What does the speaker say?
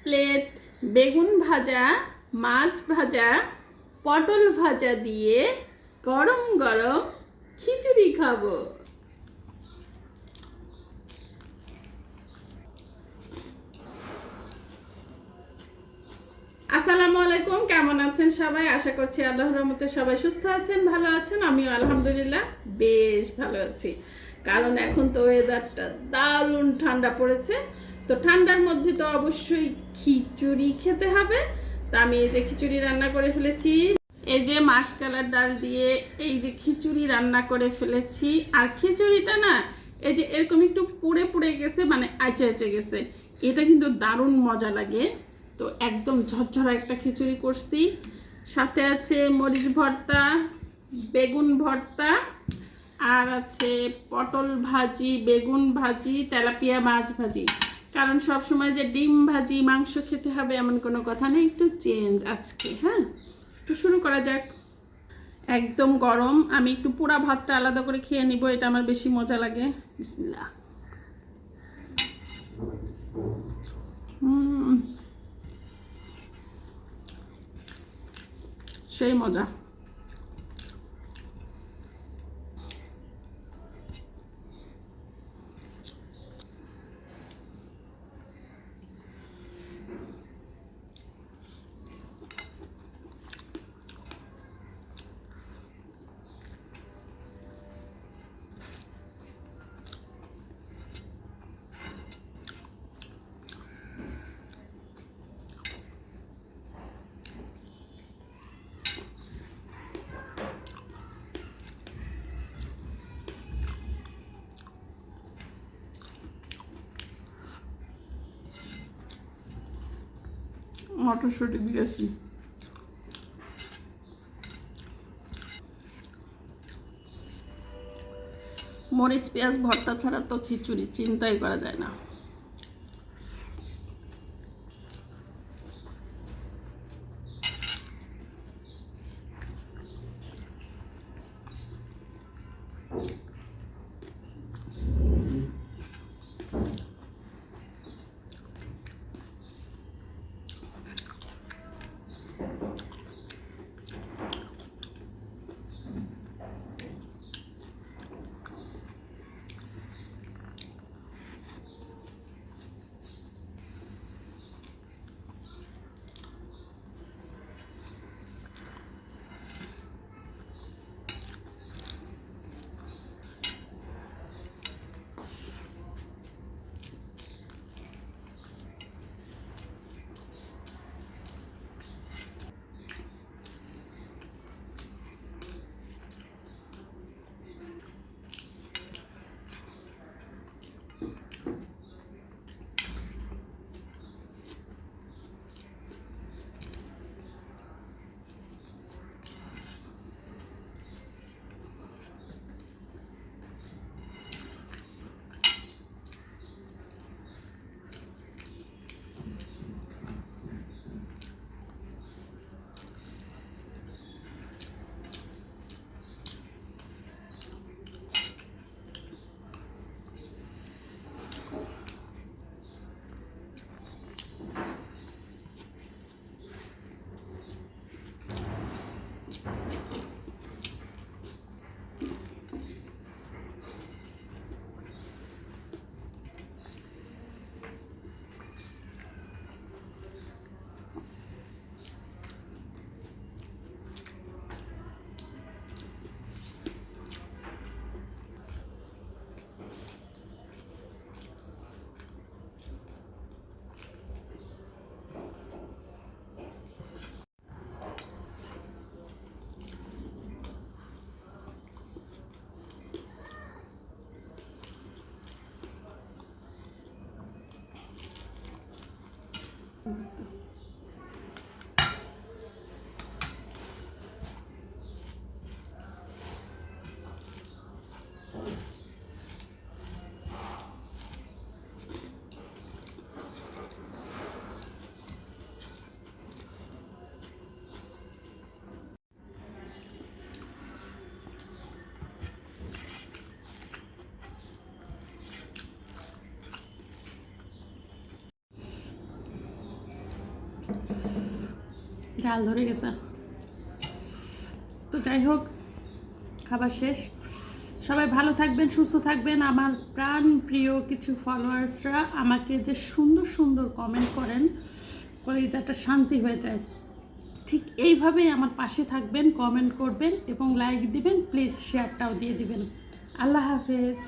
Plate বেগুন ভাজা, মাছ ভাজা, পটল ভাজা দিয়ে গরম গরম খিচুড়ি খাবো। আসসালামু আলাইকুম, কেমন আছেন সবাই? আশা করছি আল্লাহর রহমতে সবাই সুস্থ আছেন, ভালো আছেন। আমিও আলহামদুলিল্লাহ বেশ ভালো আছি, কারণ এখন তো ওয়েদারটা দারুণ ঠান্ডা পড়েছে। তো ঠান্ডার মধ্যে তো অবশ্যই খিচুড়ি খেতে হবে। তা আমি এই যে খিচুড়ি রান্না করে ফেলেছি, এই যে মাসকলার ডাল দিয়ে এই যে খিচুড়ি রান্না করে ফেলেছি। আর খিচুড়িটা না এই যে এরকম একটু পুড়ে পুড়ে গেছে, মানে আইচে আইচে গেছে। এটা কিন্তু দারুণ মজা লাগে। তো একদম ঝরঝরা একটা খিচুড়ি করছি, সাথে আছে মরিচ ভর্তা, বেগুন ভর্তা, আর আছে পটল ভাজি, বেগুন ভাজি, তেলাপিয়া মাছ ভাজি। কারণ সব সময় যে ডিম ভাজি মাংস খেতে হবে এমন কোনো কথা নেই, একটু চেঞ্জ আজকে। হ্যাঁ, তো শুরু করা যাক। একদম গরম, আমি একটু পোড়া ভাতটা আলাদা করে খেয়ে নিব, এটা আমার বেশি মজা লাগে। বিসমিল্লাহ। সেই মজা। মটরশুঁটি দিয়েছি। মরিচ পেঁয়াজ ভর্তা ছাড়া তো খিচুড়ি চিন্তাই করা যায় না। ঝাল ধরে গেছে। তো যাই হোক, খাবার শেষ। সবাই ভালো থাকবেন, সুস্থ থাকবেন। আমার প্রাণ প্রিয় কিছু ফলোয়ার্সরা আমাকে যে সুন্দর সুন্দর কমেন্ট করেন, কলিজাটা শান্তি হয়ে যায়। ঠিক এইভাবেই আমার পাশে থাকবেন, কমেন্ট করবেন এবং লাইক দিবেন, প্লিজ শেয়ারটাও দিয়ে দিবেন। আল্লাহ হাফেজ।